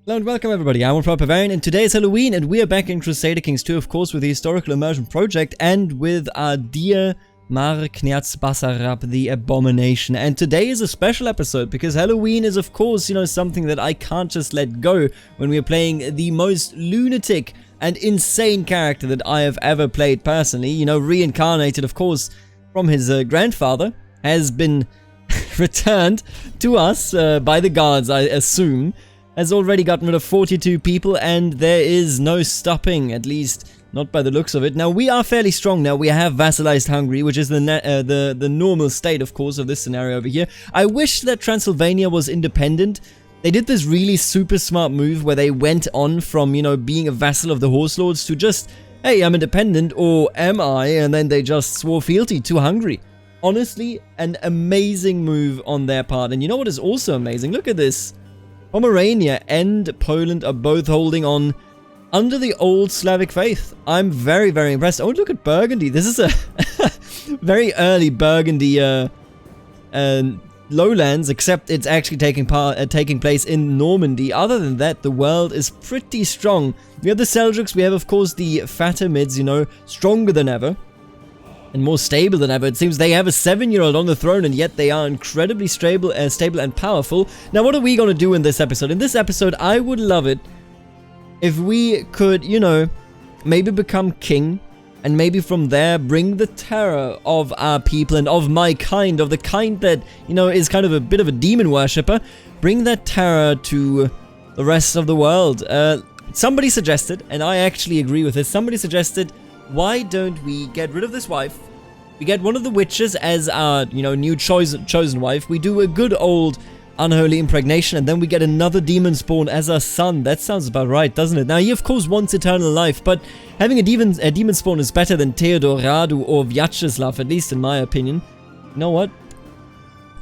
Hello and welcome everybody, I'm Barbarian and today is Halloween and we are back in Crusader Kings 2, of course, with the historical Immersion Project and with our dear Markniaz Basarab, the Abomination. And today is a special episode because Halloween is, of course, something that I can't just let go when we are playing the most lunatic and insane character that I have ever played personally. Reincarnated, of course, from his grandfather, has been returned to us by the guards, I assume. Has already gotten rid of 42 people and there is no stopping, at least not by the looks of it. Now we are fairly strong now. We have vassalized Hungary, which is the normal state, of course, of this scenario over here. I wish that Transylvania was independent. They did this really super smart move where they went on from, being a vassal of the Horse Lords to just, hey, I'm independent, or am I? And then they just swore fealty to Hungary. Honestly, an amazing move on their part. And you know what is also amazing? Look at this. Pomerania and Poland are both holding on under the old Slavic faith. I'm very, very impressed. Oh, look at Burgundy. This is a very early Burgundy lowlands, except it's actually taking place in Normandy. Other than that, the world is pretty strong. We have the Seljuks. We have, of course, the Fatimids, stronger than ever. And more stable than ever. It seems they have a 7-year-old on the throne, and yet they are incredibly stable and powerful. Now, what are we going to do in this episode? In this episode, I would love it if we could, maybe become king, and maybe from there bring the terror of our people and of my kind, of the kind that, is kind of a bit of a demon worshipper, bring that terror to the rest of the world. Somebody suggested, and I actually agree with this, somebody suggested, why don't we get rid of this wife? We get one of the witches as our, new chosen wife. We do a good old unholy impregnation, and then we get another demon spawn as our son. That sounds about right, doesn't it? Now, he of course wants eternal life, but having a demon spawn is better than Theodor, Radu, or Vyacheslav, at least in my opinion. You know what?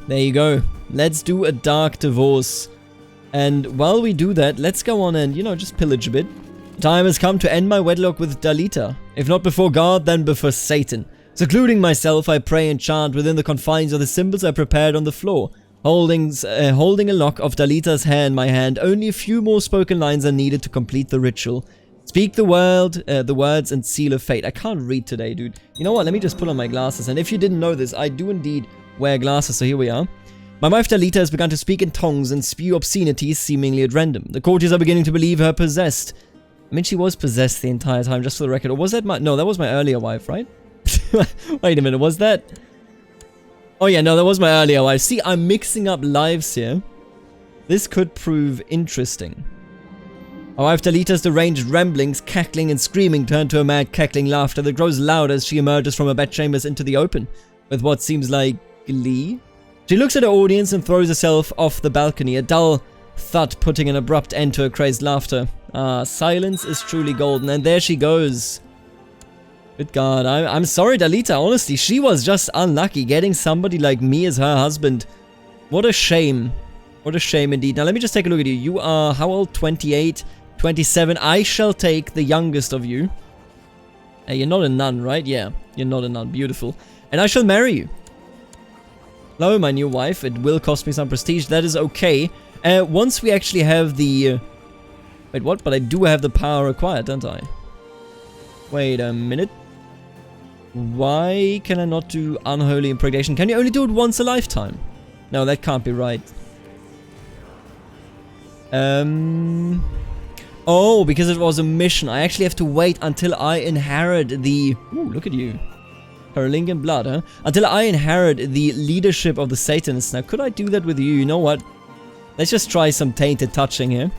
There you go. Let's do a dark divorce. And while we do that, let's go on and, just pillage a bit. Time has come to end my wedlock with Dalita. If not before God, then before Satan. Secluding myself, I pray and chant within the confines of the symbols I prepared on the floor. Holding a lock of Dalita's hair in my hand, only a few more spoken lines are needed to complete the ritual. Speak the words and seal of fate. I can't read today, dude. You know what? Let me just put on my glasses. And if you didn't know this, I do indeed wear glasses, so here we are. My wife Dalita has begun to speak in tongues and spew obscenities seemingly at random. The courtiers are beginning to believe her possessed. I mean, she was possessed the entire time, just for the record. Or was that my... No, that was my earlier wife, right? Wait a minute, was that... Oh yeah, no, that was my earlier wife. See, I'm mixing up lives here. This could prove interesting. My wife Dalita's deranged ramblings, cackling and screaming turn to a mad cackling laughter that grows louder as she emerges from her bedchambers into the open, with what seems like glee. She looks at her audience and throws herself off the balcony, a dull thud putting an abrupt end to her crazed laughter. Ah, silence is truly golden, and there she goes. Good God, I'm sorry, Dalita, honestly, she was just unlucky getting somebody like me as her husband. What a shame. What a shame indeed. Now, let me just take a look at you. You are, how old? 28, 27. I shall take the youngest of you. Hey, you're not a nun, right? Yeah, you're not a nun. Beautiful. And I shall marry you. Hello, my new wife. It will cost me some prestige. That is okay. Once we actually have the... Wait, what? But I do have the power required, don't I? Wait a minute. Why can I not do unholy impregnation? Can you only do it once a lifetime? No, that can't be right. Oh, because it was a mission. I actually have to wait until I inherit the... Ooh, look at you. Carolingian blood, huh? Until I inherit the leadership of the Satanists. Now, could I do that with you? You know what? Let's just try some tainted touching here.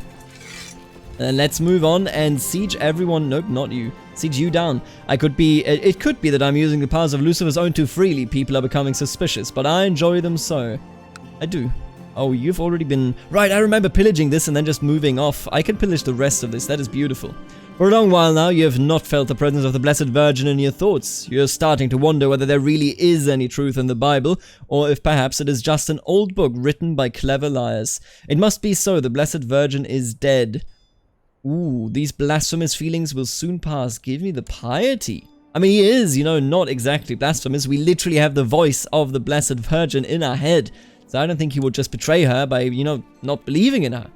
And let's move on and siege everyone. Nope, not you. Siege you down. It could be that I'm using the powers of Lucifer's own too freely. People are becoming suspicious, but I enjoy them so. I do. Oh, you've already been... Right, I remember pillaging this and then just moving off. I can pillage the rest of this. That is beautiful. For a long while now, you have not felt the presence of the Blessed Virgin in your thoughts. You're starting to wonder whether there really is any truth in the Bible, or if perhaps it is just an old book written by clever liars. It must be so. The Blessed Virgin is dead. Ooh, these blasphemous feelings will soon pass. Give me the piety. I mean, he is, not exactly blasphemous. We literally have the voice of the Blessed Virgin in our head. So I don't think he would just betray her by, not believing in her.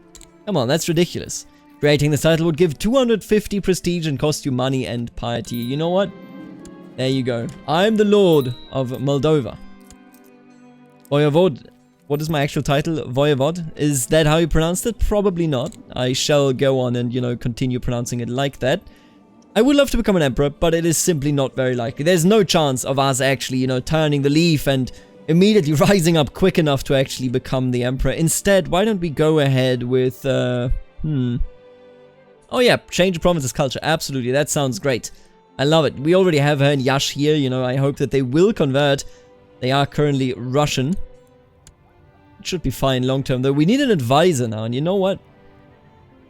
Come on, that's ridiculous. Creating this title would give 250 prestige and cost you money and piety. You know what? There you go. I'm the Lord of Moldova. Voyevod. What is my actual title? Voyevod? Is that how you pronounced it? Probably not. I shall go on and, you know, continue pronouncing it like that. I would love to become an emperor, but it is simply not very likely. There's no chance of us actually, you know, turning the leaf and immediately rising up quick enough to actually become the emperor. Instead, why don't we go ahead with, Oh yeah, change of province's culture. Absolutely, that sounds great. I love it. We already have her and Yash here, you know, I hope that they will convert. They are currently Russian. It should be fine long term, though. We need an advisor now, and you know what?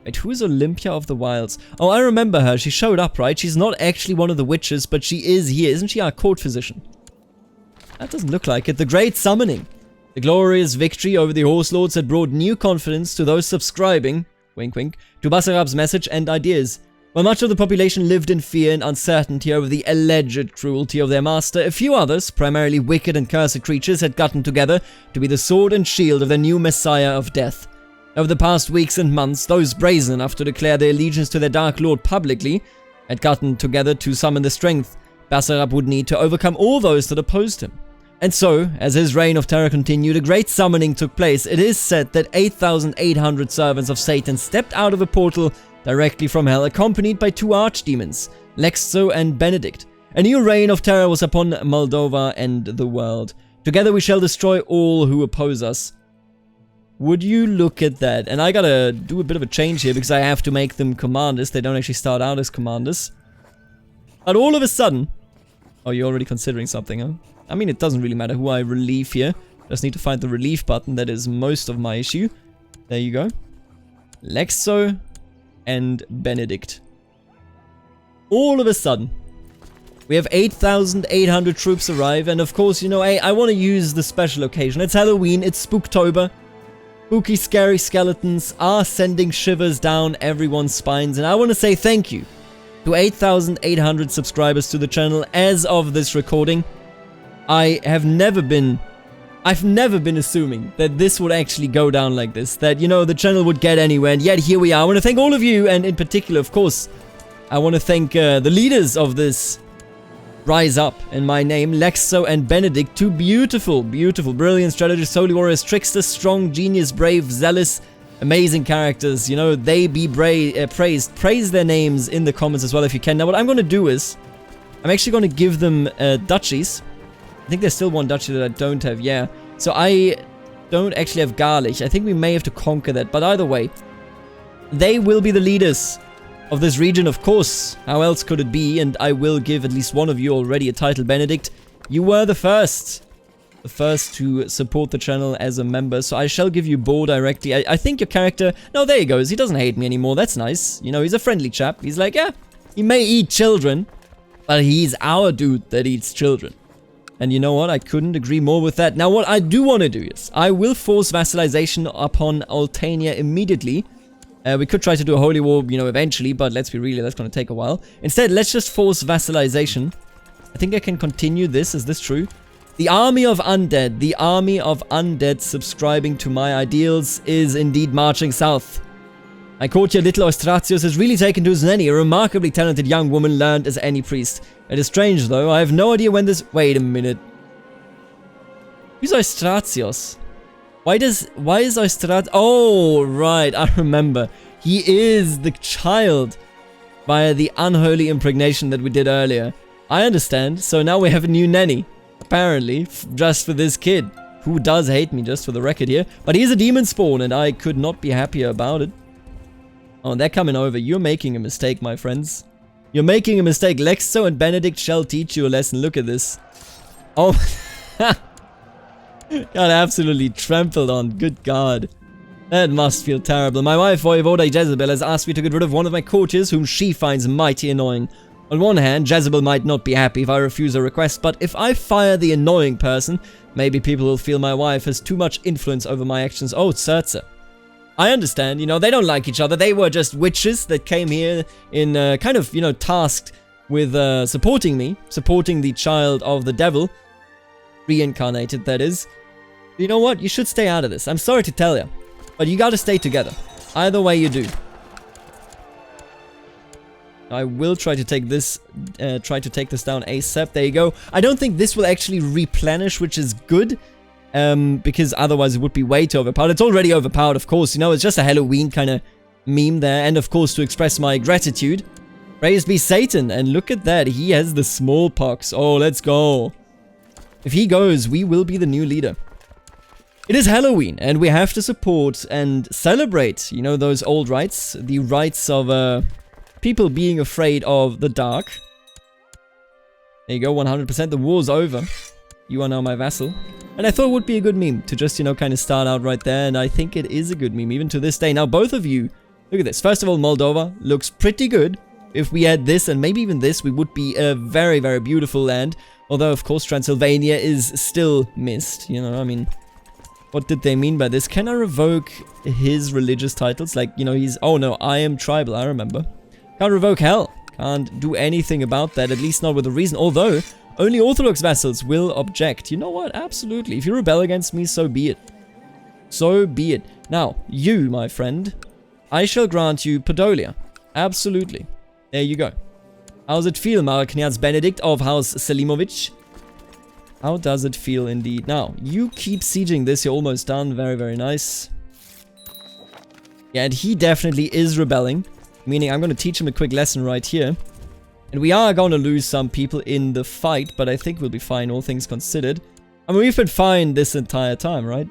Wait, who is Olympia of the Wilds? Oh, I remember her. She showed up, right? She's not actually one of the witches, but she is here. Isn't she our court physician? That doesn't look like it. The Great Summoning. The glorious victory over the Horse Lords had brought new confidence to those subscribing, wink wink, to Basarab's message and ideas. While much of the population lived in fear and uncertainty over the alleged cruelty of their master, a few others, primarily wicked and cursed creatures, had gotten together to be the sword and shield of their new messiah of death. Over the past weeks and months, those brazen enough to declare their allegiance to their Dark Lord publicly had gotten together to summon the strength Basarab would need to overcome all those that opposed him. And so, as his reign of terror continued, a great summoning took place. It is said that 8,800 servants of Satan stepped out of a portal directly from hell, accompanied by 2 archdemons, Lexo and Benedict. A new reign of terror was upon Moldova and the world. Together we shall destroy all who oppose us. Would you look at that? And I gotta do a bit of a change here because I have to make them commanders. They don't actually start out as commanders. But all of a sudden... Oh, you're already considering something, huh? I mean, it doesn't really matter who I relieve here. Just need to find the relief button. That is most of my issue. There you go. Lexo and Benedict. All of a sudden, we have 8,800 troops arrive. And of course, you know, hey, I want to use the special occasion. It's Halloween. It's Spooktober. Spooky, scary skeletons are sending shivers down everyone's spines. And I want to say thank you to 8,800 subscribers to the channel as of this recording. I've never been assuming that this would actually go down like this. That, you know, the channel would get anywhere. And yet here we are. I want to thank all of you. And in particular, of course, I want to thank the leaders of this Rise Up in my name, Lexo and Benedict, 2 beautiful, brilliant strategists, holy warriors, tricksters, strong, genius, brave, zealous, amazing characters. You know, they be praised. Praise their names in the comments as well if you can. Now, what I'm going to do is, I'm actually going to give them duchies. I think there's still one duchy that I don't have, yeah. So I don't actually have Garlich. I think we may have to conquer that, but either way, they will be the leaders of this region, of course. How else could it be? And I will give at least one of you already a title, Benedict. You were the first to support the channel as a member, so I shall give you board directly. I think your character... No, there he goes. He doesn't hate me anymore. That's nice. You know, he's a friendly chap. He's like, yeah, he may eat children, but he's our dude that eats children. And you know what? I couldn't agree more with that. Now, what I do want to do is, I will force vassalization upon Altania immediately. We could try to do a holy war, you know, eventually, but let's be real, that's going to take a while. Instead, let's just force vassalization. I think I can continue this. Is this true? The army of undead subscribing to my ideals is indeed marching south. My courtier little Ostratius has really taken to his nanny, a remarkably talented young woman learned as any priest. It is strange, though. I have no idea when this... Wait a minute. Who's Ostratius? Why is Ostrat... Oh, right, I remember. He is the child via the unholy impregnation that we did earlier. I understand. So now we have a new nanny, apparently, just for this kid, who does hate me, just for the record here. But he's a demon spawn, and I could not be happier about it. Oh, they're coming over. You're making a mistake, my friends. You're making a mistake. Lexo and Benedict shall teach you a lesson. Look at this. Oh, got absolutely trampled on. Good God. That must feel terrible. My wife, Voivoda Jezebel, has asked me to get rid of one of my courtiers, whom she finds mighty annoying. On one hand, Jezebel might not be happy if I refuse her request, but if I fire the annoying person, maybe people will feel my wife has too much influence over my actions. Oh, Cerza. I understand, you know, they don't like each other. They were just witches that came here in kind of, you know, tasked with supporting me, supporting the child of the devil. Reincarnated, that is. You know what? You should stay out of this. I'm sorry to tell you, but you gotta stay together. Either way you do. I will try to take this down ASAP. There you go. I don't think this will actually replenish, which is good. Because otherwise it would be way too overpowered. It's already overpowered, of course. You know, it's just a Halloween kind of meme there. And of course, to express my gratitude, praise be Satan. And look at that. He has the smallpox. Oh, let's go. If he goes, we will be the new leader. It is Halloween, and we have to support and celebrate, you know, those old rights. The rights of, people being afraid of the dark. There you go, 100%. The war's over. You are now my vassal. And I thought it would be a good meme to just, you know, kind of start out right there. And I think it is a good meme, even to this day. Now, both of you, look at this. First of all, Moldova looks pretty good. If we had this, and maybe even this, we would be a very, very beautiful land. Although, of course, Transylvania is still missed. You know, I mean, what did they mean by this? Can I revoke his religious titles? Like, you know, he's... Oh, no, I am tribal, I remember. Can't revoke hell. Can't do anything about that, at least not with a reason. Although, only Orthodox vassals will object. You know what? Absolutely. If you rebel against me, so be it. So be it. Now, you, my friend, I shall grant you Podolia. Absolutely. There you go. How does it feel, Marakniaz Benedict of House Selimovic? How does it feel indeed? Now, you keep sieging this. You're almost done. Very, very nice. Yeah, and he definitely is rebelling. Meaning I'm going to teach him a quick lesson right here. And we are going to lose some people in the fight, but I think we'll be fine, all things considered. I mean, we've been fine this entire time, right?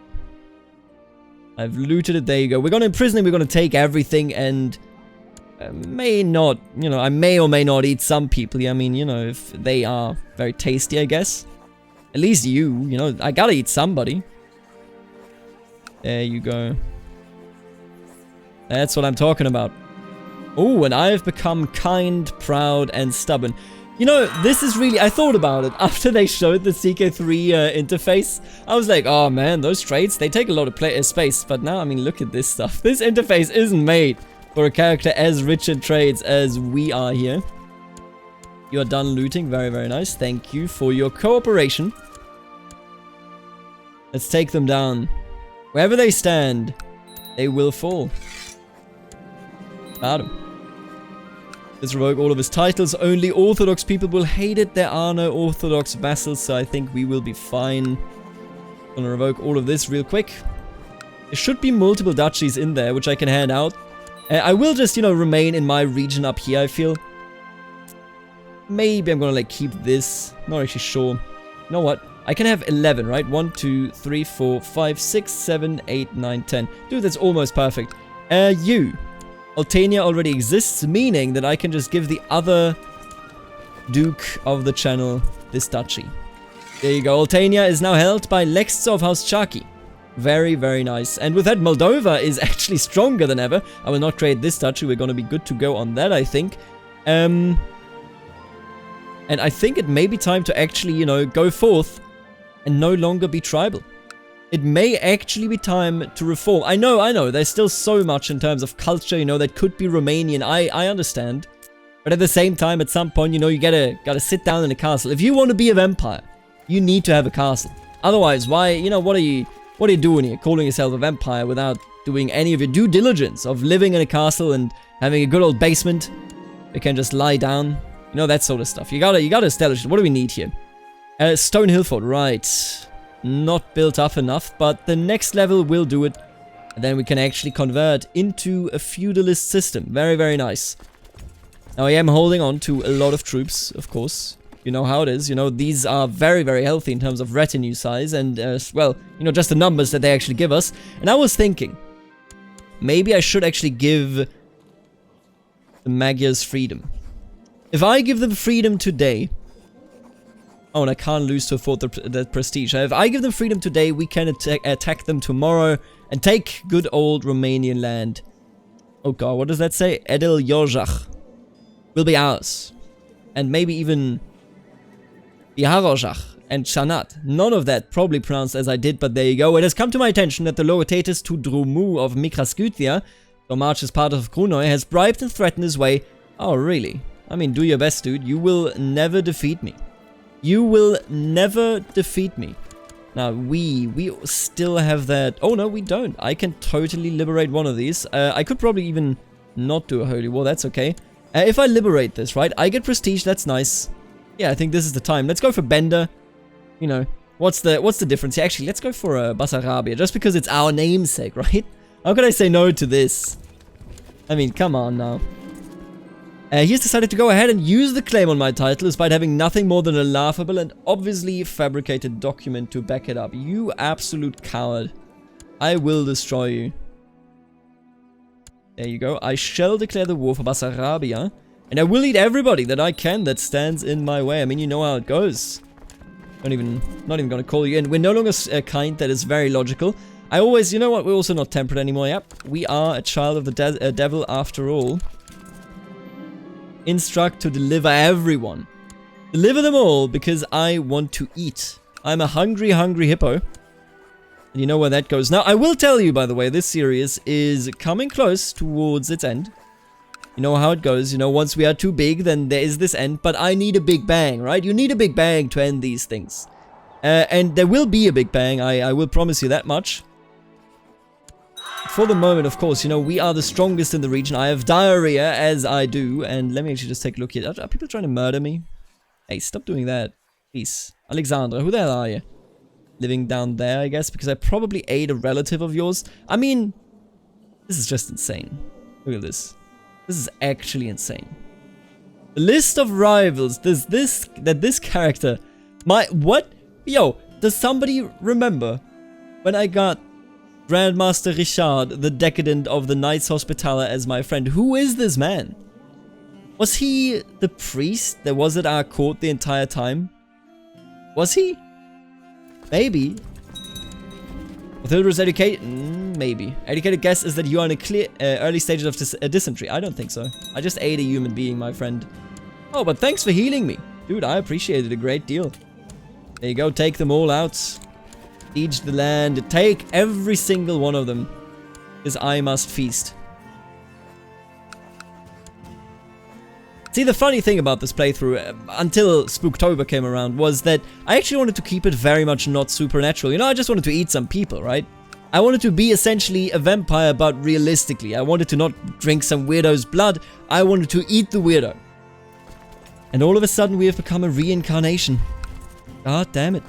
I've looted it. There you go. We're going to imprison him. We're going to take everything and... may not, you know, I may or may not eat some people. Yeah, I mean, you know, if they are very tasty, I guess. At least you know, I gotta eat somebody. There you go. That's what I'm talking about. Oh, and I've become kind, proud, and stubborn. You know, this is really... I thought about it after they showed the CK2 interface. I was like, oh man, those traits, they take a lot of space. But now, I mean, look at this stuff. This interface isn't made for a character as rich in traits as we are here. You are done looting. Very, very nice. Thank you for your cooperation. Let's take them down. Wherever they stand, they will fall. Got him. Let's revoke all of his titles. Only Orthodox people will hate it. There are no Orthodox vassals, so I think we will be fine. Gonna revoke all of this real quick. There should be multiple duchies in there, which I can hand out. I will just, you know, remain in my region up here, I feel. Maybe I'm gonna, like, keep this. Not actually sure. You know what? I can have 11, right? 1, 2, 3, 4, 5, 6, 7, 8, 9, 10. Dude, that's almost perfect. You. Altania already exists, meaning that I can just give the other Duke of the channel this duchy. There you go. Altania is now held by Lexzo of House Chaki. Very, very nice. And with that, Moldova is actually stronger than ever. I will not create this duchy. We're going to be good to go on that, I think. And I think it may be time to actually, you know, go forth and no longer be tribal. It may actually be time to reform. I know, there's still so much in terms of culture, you know, that could be Romanian. I understand. But at the same time, at some point, you know, you gotta sit down in a castle. If you want to be an empire, you need to have a castle. Otherwise, why, you know, what are you doing here? Calling yourself a vampire without doing any of your due diligence of living in a castle and having a good old basement. You can just lie down. You know, that sort of stuff. You gotta establish it. What do we need here? Stone Hill Fort, right. Not built up enough, but the next level will do it. And then we can actually convert into a feudalist system. Very, very nice. Now, I am holding on to a lot of troops, of course. You know how it is. You know, these are very, very healthy in terms of retinue size. And, well, you know, just the numbers that they actually give us. And I was thinking, maybe I should actually give the Magyars freedom. If I give them freedom today... Oh, and I can't lose to afford the prestige. If I give them freedom today, we can attack them tomorrow and take good old Romanian land. Oh god, what does that say? Edel Yorjach will be ours. And maybe even Biharojach and Chanat. None of that probably pronounced as I did, but there you go. It has come to my attention that the Logothetis to Drumu of Mikraskytia, so March is part of Krunoi, has bribed and threatened his way. Oh, really? I mean, do your best, dude. You will never defeat me. You will never defeat me. Now, we still have that... Oh, no, we don't. I can totally liberate one of these. I could probably even not do a holy war. That's okay. If I liberate this, right, I get prestige. That's nice. Yeah, I think this is the time. Let's go for Bender. You know, what's the difference here? Actually, let's go for Basarabia, just because it's our namesake, right? How could I say no to this? I mean, come on now. He's decided to go ahead and use the claim on my title despite having nothing more than a laughable and obviously fabricated document to back it up. You absolute coward. I will destroy you. There you go. I shall declare the war for Basarabia. And I will eat everybody that I can that stands in my way. I mean, you know how it goes. Not even gonna call you in. We're no longer kind. That is very logical. I always, you know what? We're also not temperate anymore. Yep. We are a child of the devil after all. Instruct to deliver everyone. Deliver them all because I want to eat. I'm a hungry, hungry hippo. And you know where that goes. Now, I will tell you, by the way, this series is coming close towards its end. You know how it goes. You know, once we are too big, then there is this end. But I need a big bang, right? You need a big bang to end these things. And there will be a big bang. I will promise you that much. For the moment, of course, you know, we are the strongest in the region. I have diarrhea, as I do. And let me actually just take a look here. Are people trying to murder me? Hey, stop doing that. Please. Alexandra, who the hell are you? Living down there, I guess, because I probably ate a relative of yours. I mean, this is just insane. Look at this. This is actually insane. The list of rivals. Does this character... What? Yo, does somebody remember when I got Grandmaster Richard, the Decadent of the Knights Hospitaller, as my friend? Who is this man? Was he the priest that was at our court the entire time? Was he? Maybe. Mathilda's educated... maybe. Educated guess is that you are in a clear early stages of dysentery. I don't think so. I just ate a human being, my friend. Oh, but thanks for healing me. Dude, I appreciate it a great deal. There you go. Take them all out. Siege the land. Take every single one of them. Because I must feast. See, the funny thing about this playthrough, until Spooktober came around, was that I actually wanted to keep it very much not supernatural. You know, I just wanted to eat some people, right? I wanted to be essentially a vampire, but realistically. I wanted to not drink some weirdo's blood. I wanted to eat the weirdo. And all of a sudden, we have become a reincarnation. God damn it.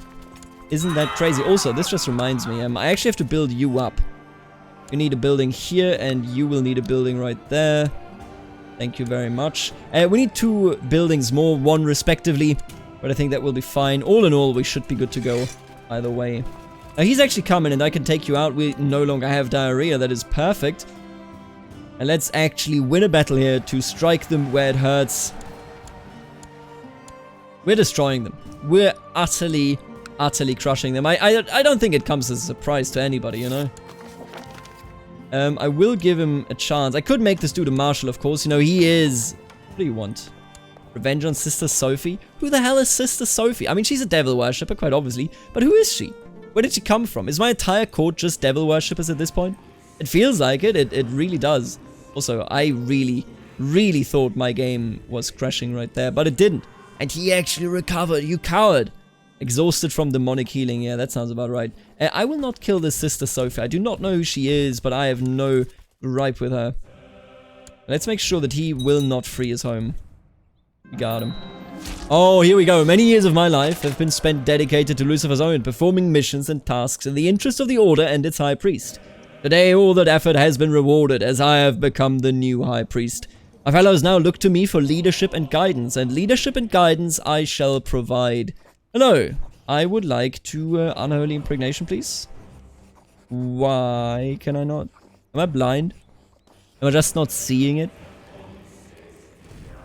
Isn't that crazy? Also, this just reminds me, I actually have to build you up. You need a building here, and you will need a building right there. Thank you very much. We need 2 buildings more, 1 respectively. But I think that will be fine. All in all, we should be good to go either way. Now, he's actually coming, and I can take you out. We no longer have diarrhea. That is perfect. And let's actually win a battle here to strike them where it hurts. We're destroying them. We're utterly crushing them. I don't think it comes as a surprise to anybody, you know? I will give him a chance. I could make this dude a marshal, of course. You know, he is... What do you want? Revenge on Sister Sophie? Who the hell is Sister Sophie? I mean, she's a devil worshipper, quite obviously. But who is she? Where did she come from? Is my entire court just devil worshippers at this point? It feels like it. It really does. Also, I really thought my game was crashing right there. But it didn't. And he actually recovered. You coward. Exhausted from demonic healing. Yeah, that sounds about right. I will not kill this Sister Sophie. I do not know who she is, but I have no gripe with her. Let's make sure that he will not free his home. We got him. Oh, here we go. Many years of my life have been spent dedicated to Lucifer's own, performing missions and tasks in the interest of the Order and its High Priest. Today, all that effort has been rewarded, as I have become the new High Priest. My fellows now look to me for leadership and guidance I shall provide. Hello, I would like to unholy impregnation, please. Why can I not? Am I blind? Am I just not seeing it?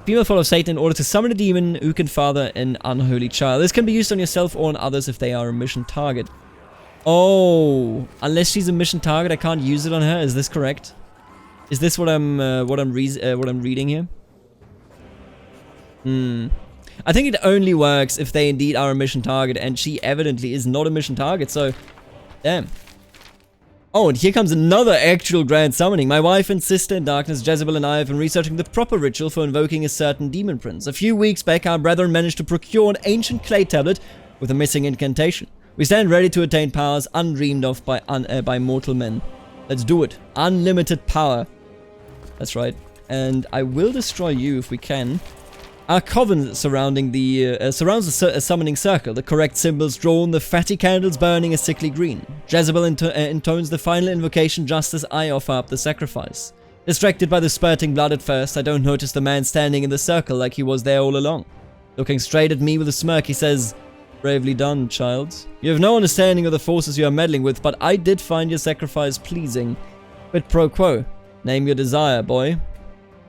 Female follower of Satan in order to summon a demon who can father an unholy child. This can be used on yourself or on others if they are a mission target. Oh, unless she's a mission target, I can't use it on her. Is this correct? Is this what I'm reading here? I think it only works if they indeed are a mission target, and she evidently is not a mission target, so... Damn. Oh, and here comes another actual grand summoning. My wife and sister in darkness, Jezebel, and I have been researching the proper ritual for invoking a certain demon prince. A few weeks back, our brethren managed to procure an ancient clay tablet with a missing incantation. We stand ready to attain powers undreamed of by mortal men. Let's do it. Unlimited power. That's right. And I will destroy you if we can. Our coven surrounding the surrounds a summoning circle. The correct symbols drawn, the fatty candles burning a sickly green. Jezebel intones the final invocation just as I offer up the sacrifice. Distracted by the spurting blood at first, I don't notice the man standing in the circle like he was there all along. Looking straight at me with a smirk, he says, "Bravely done, child. You have no understanding of the forces you are meddling with, but I did find your sacrifice pleasing. Quid pro quo. Name your desire, boy."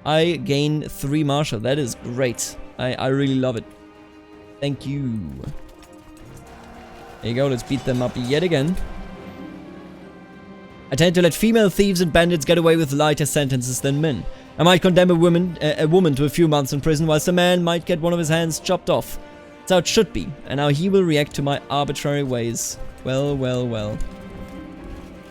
I gain 3 martial. That is great. I really love it. Thank you. There you go. Let's beat them up yet again. I tend to let female thieves and bandits get away with lighter sentences than men. I might condemn a woman to a few months in prison, whilst a man might get one of his hands chopped off. That's how it should be, and how he will react to my arbitrary ways. Well, well, well.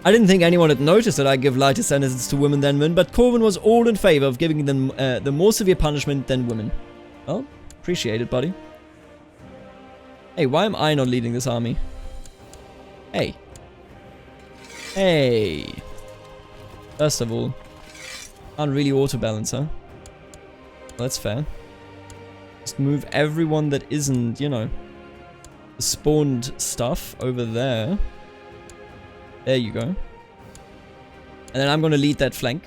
I didn't think anyone had noticed that I give lighter sentences to women than men, but Corvin was all in favor of giving them the more severe punishment than women. Well, appreciate it, buddy. Hey, why am I not leading this army? Hey. Hey. First of all, can't really auto-balance, huh? Well, that's fair. Just move everyone that isn't, you know, the spawned stuff over there. There you go. And then I'm gonna lead that flank.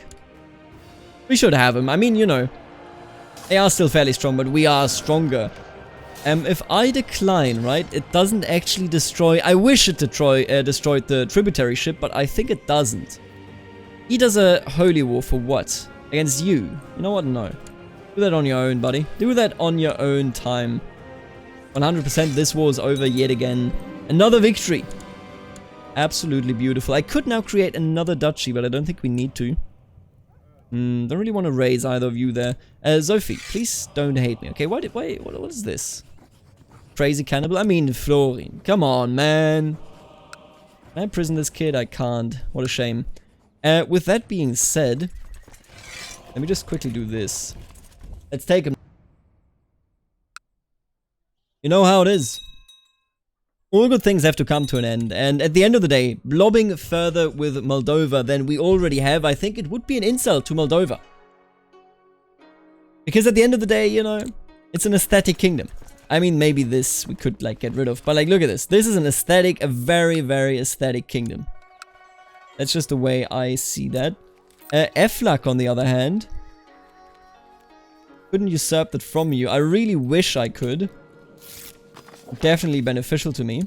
We should have him. I mean, you know, they are still fairly strong, but we are stronger. If I decline, right, it doesn't actually destroy... I wish it destroyed the tributary ship, but I think it doesn't. He does a holy war for what? Against you? You know what? No. Do that on your own, buddy. Do that on your own time. 100% this war is over yet again. Another victory. Absolutely beautiful. I could now create another duchy, but I don't think we need to. Don't really want to raise either of you there. Sophie, please don't hate me, okay? What is this? Crazy cannibal? I mean, Florin. Come on, man. Can I imprison this kid? I can't. What a shame. With that being said, let me just quickly do this. Let's take him. You know how it is. All good things have to come to an end, and at the end of the day, blobbing further with Moldova than we already have, I think it would be an insult to Moldova. Because at the end of the day, you know, it's an aesthetic kingdom. I mean, maybe this we could, like, get rid of, but, like, look at this. This is an aesthetic, a very, very aesthetic kingdom. That's just the way I see that. Eflak, on the other hand, couldn't usurp that from you. I really wish I could. Definitely beneficial to me.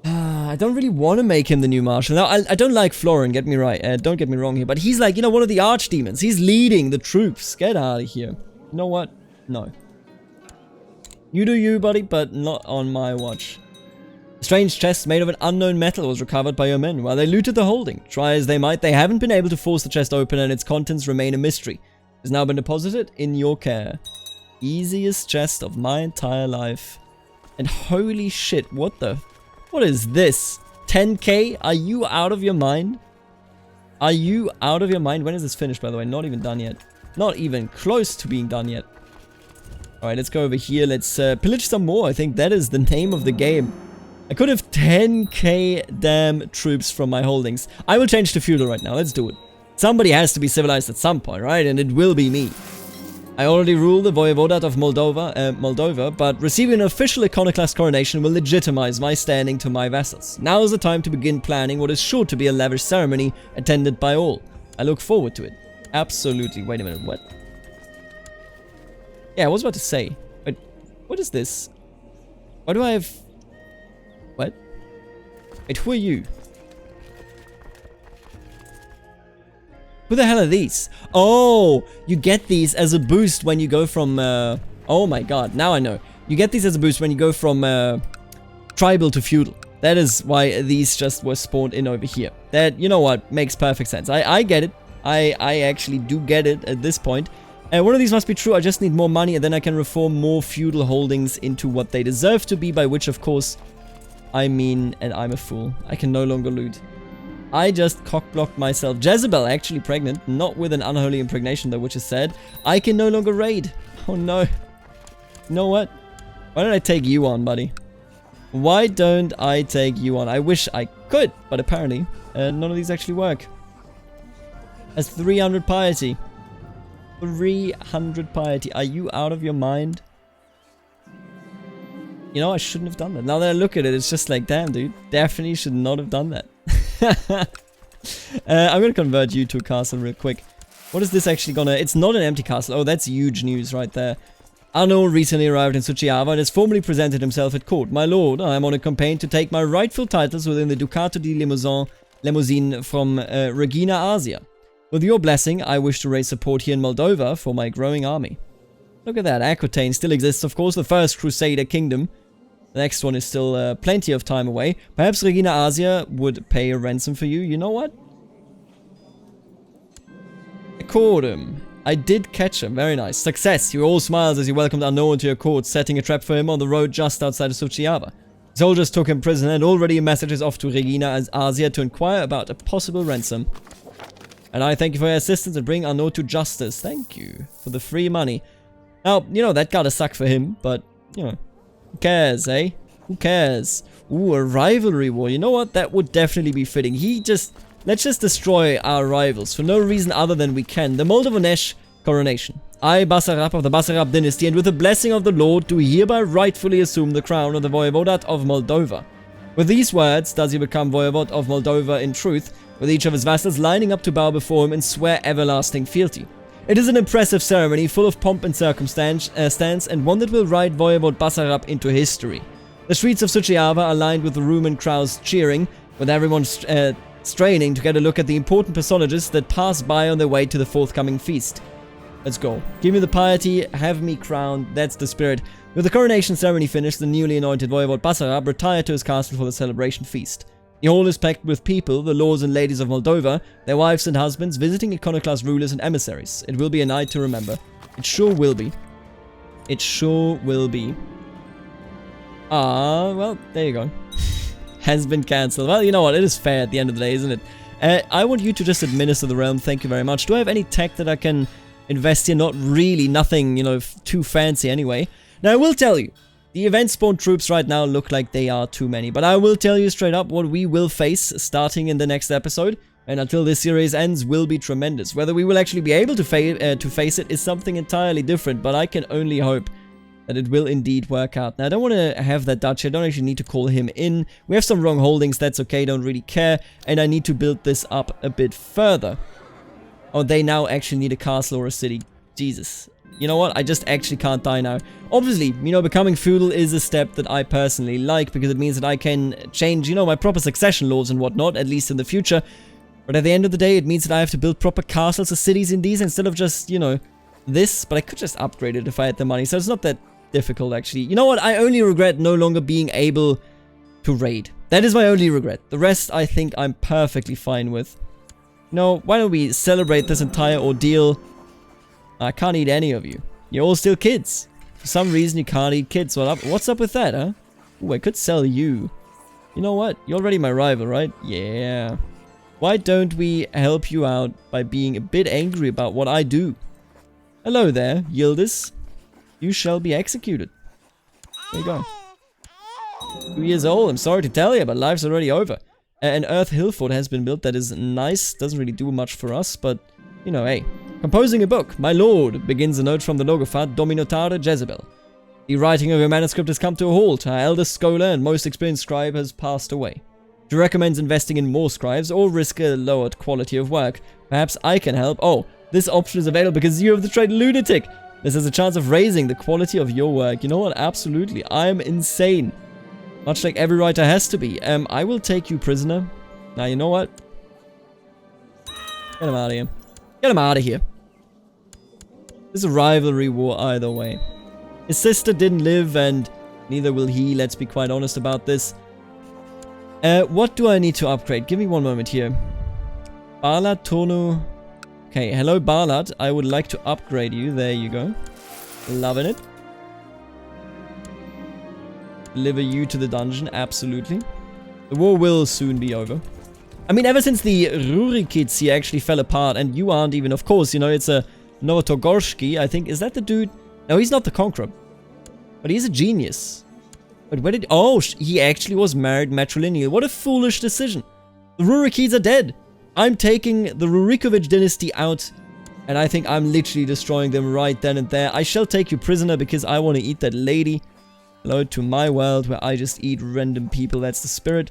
I don't really want to make him the new marshal. Now, I don't like Florin, get me right. Don't get me wrong here. But he's like, you know, one of the archdemons. He's leading the troops. Get out of here. You know what? No. You do you, buddy, but not on my watch. A strange chest made of an unknown metal was recovered by your men while they looted the holding. Try as they might, they haven't been able to force the chest open, and its contents remain a mystery. It has now been deposited in your care. Easiest chest of my entire life. And holy shit, what is this? 10k? Are you out of your mind? Are you out of your mind? When is this finished, by the way? Not even done yet. Not even close to being done yet. Alright, let's go over here. Let's pillage some more. I think that is the name of the game. I could have 10k damn troops from my holdings. I will change to feudal right now. Let's do it. Somebody has to be civilized at some point, right? And it will be me. I already rule the Voivodate of Moldova, but receiving an official iconoclast coronation will legitimize my standing to my vassals. Now is the time to begin planning what is sure to be a lavish ceremony attended by all. I look forward to it. Absolutely. Wait a minute, what? Yeah, I was about to say. Wait, what is this? Why do I have... What? Wait, who are you? Who the hell are these? Oh, you get these as a boost when you go from, oh my god, now I know. You get these as a boost when you go from, tribal to feudal. That is why these just were spawned in over here. That, you know what, makes perfect sense. I get it. I actually do get it at this point. One of these must be true. I just need more money, and then I can reform more feudal holdings into what they deserve to be, by which, of course, I mean, and I'm a fool. I can no longer loot. I just cockblocked myself. Jezebel actually pregnant, not with an unholy impregnation though, which is sad. I can no longer raid. Oh no. You know what? Why don't I take you on, buddy? Why don't I take you on? I wish I could, but apparently none of these actually work. That's 300 piety. 300 piety. Are you out of your mind? You know, I shouldn't have done that. Now that I look at it, it's just like, damn, dude. Definitely should not have done that. I'm gonna convert you to a castle real quick. What is this actually gonna... It's not an empty castle. Oh, that's huge news right there. Arnaud recently arrived in Suchiava and has formally presented himself at court. My lord, I am on a campaign to take my rightful titles within the Ducato di Limousine from Regina Asia. With your blessing, I wish to raise support here in Moldova for my growing army. Look at that, Aquitaine still exists, of course, the first Crusader kingdom. The next one is still plenty of time away. Perhaps Regina Asia would pay a ransom for you. You know what? I caught him. I did catch him. Very nice. Success. You all smiles as you welcomed Arnaud into your court, setting a trap for him on the road just outside of Suchiava. Soldiers took him prisoner and already a message is off to Regina Asia to inquire about a possible ransom. And I thank you for your assistance and bring Arnaud to justice. Thank you for the free money. Now, you know, that gotta suck for him, but, you know, who cares, eh? Who cares? Ooh, a rivalry war. You know what? That would definitely be fitting. Let's just destroy our rivals for no reason other than we can. The Moldovanesh Coronation. I, Basarab of the Basarab dynasty, and with the blessing of the Lord, do hereby rightfully assume the crown of the Voivodat of Moldova. With these words, does he become Voivod of Moldova in truth, with each of his vassals lining up to bow before him and swear everlasting fealty. It is an impressive ceremony, full of pomp and circumstance, and one that will write Voivod Basarab into history. The streets of Suchiava are lined with the Roman crowds cheering, with everyone straining to get a look at the important personages that pass by on their way to the forthcoming feast. Let's go. Give me the piety, have me crowned, that's the spirit. With the coronation ceremony finished, the newly anointed Voivod Basarab retired to his castle for the celebration feast. The hall is packed with people, the lords and ladies of Moldova, their wives and husbands, visiting iconoclast rulers and emissaries. It will be a night to remember. It sure will be. It sure will be. Ah, well, there you go. Has been cancelled. Well, you know what, it is fair at the end of the day, isn't it? I want you to just administer the realm, thank you very much. Do I have any tech that I can invest in? Not really, nothing, you know, too fancy anyway. Now, I will tell you, the event spawn troops right now look like they are too many, but I will tell you straight up what we will face starting in the next episode, and until this series ends will be tremendous. Whether we will actually be able to face it is something entirely different, but I can only hope that it will indeed work out. Now, I don't want to have that Dutch. I don't actually need to call him in. We have some wrong holdings, that's okay, don't really care, and I need to build this up a bit further. Oh, they now actually need a castle or a city. Jesus. You know what? I just actually can't die now. Obviously, you know, becoming feudal is a step that I personally like because it means that I can change, you know, my proper succession laws and whatnot, at least in the future. But at the end of the day, it means that I have to build proper castles or cities in these instead of just, you know, this. But I could just upgrade it if I had the money, so it's not that difficult, actually. You know what? I only regret no longer being able to raid. That is my only regret. The rest, I think I'm perfectly fine with. No, why don't we celebrate this entire ordeal? I can't eat any of you. You're all still kids. For some reason, you can't eat kids. What's up with that, huh? Ooh, I could sell you. You know what? You're already my rival, right? Yeah. Why don't we help you out by being a bit angry about what I do? Hello there, Yildiz. You shall be executed. There you go. 2 years old, I'm sorry to tell you, but life's already over. An Earth Hill Fort has been built that is nice. Doesn't really do much for us, but, you know, hey. Composing a book, my lord, begins a note from the Logophat Dominotare Jezebel. The writing of your manuscript has come to a halt. Our eldest scholar and most experienced scribe has passed away. She recommends investing in more scribes or risk a lowered quality of work. Perhaps I can help. Oh, this option is available because you have the trait lunatic. This has a chance of raising the quality of your work. You know what? Absolutely. I am insane. Much like every writer has to be. I will take you prisoner. Now, you know what? Get him out of here. Get him out of here. This is a rivalry war either way. His sister didn't live and neither will he, let's be quite honest about this. What do I need to upgrade? Give me one moment here. Balat Tonu. Okay, hello Balat. I would like to upgrade you. There you go. Loving it. Deliver you to the dungeon, absolutely. The war will soon be over. I mean, ever since the Rurikids here actually fell apart, and you aren't even, of course, you know, it's a Novotogorski, I think. Is that the dude? No, he's not the Conqueror. But he's a genius. But where did... Oh, he actually was married matrilineal. What a foolish decision. The Rurikids are dead. I'm taking the Rurikovich dynasty out. And I think I'm literally destroying them right then and there. I shall take you prisoner because I want to eat that lady. Hello to my world where I just eat random people. That's the spirit.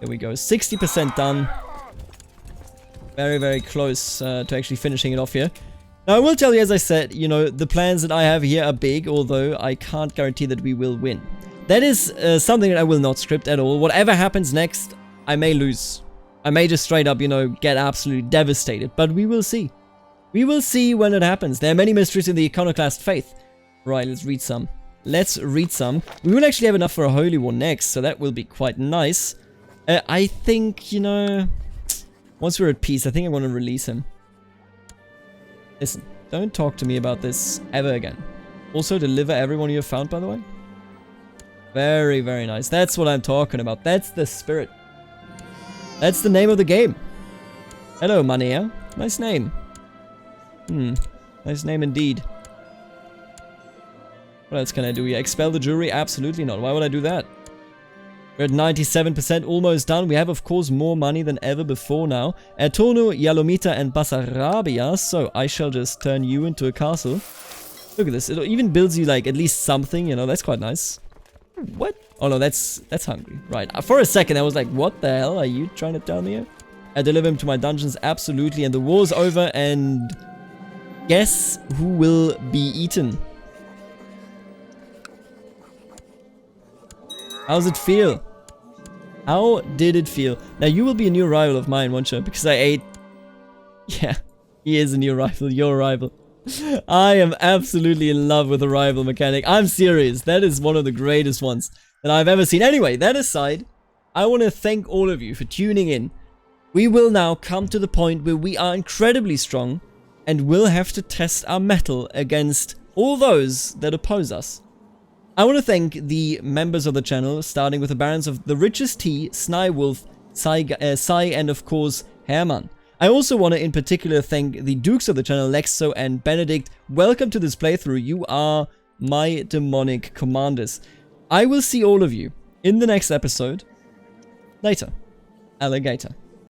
There we go. 60% done. Very, very close to actually finishing it off here. Now, I will tell you, as I said, you know, the plans that I have here are big, although I can't guarantee that we will win. That is something that I will not script at all. Whatever happens next, I may lose. I may just straight up, you know, get absolutely devastated. But we will see. We will see when it happens. There are many mysteries in the iconoclast faith. Right, let's read some. Let's read some. We will actually have enough for a holy war next, so that will be quite nice. I think, you know, once we're at peace, I think I want to release him. Listen, don't talk to me about this ever again. Also, deliver everyone you have found, by the way. Very, very nice. That's what I'm talking about. That's the spirit. That's the name of the game. Hello, Manea. Nice name. Nice name indeed. What else can I do here? Expel the jury? Absolutely not. Why would I do that? We're at 97%, almost done. We have, of course, more money than ever before now. Turnu, Yalomita, and Basarabia. So, I shall just turn you into a castle. Look at this. It even builds you, like, at least something, you know. That's quite nice. What? Oh, no, that's hungry. Right. For a second, I was like, what the hell are you trying to tell me here? I deliver him to my dungeons, absolutely. And the war's over, and guess who will be eaten? How's it feel? How did it feel? Now, you will be a new rival of mine, won't you? Because I ate... Yeah, he is a new rival, your rival. I am absolutely in love with the rival mechanic. I'm serious. That is one of the greatest ones that I've ever seen. Anyway, that aside, I want to thank all of you for tuning in. We will now come to the point where we are incredibly strong and will have to test our mettle against all those that oppose us. I want to thank the members of the channel, starting with the Barons of the Richest Tea, Snywolf, Sai, and of course, Herman. I also want to in particular thank the Dukes of the channel, Lexo and Benedict. Welcome to this playthrough. You are my demonic commanders. I will see all of you in the next episode. Later, alligator.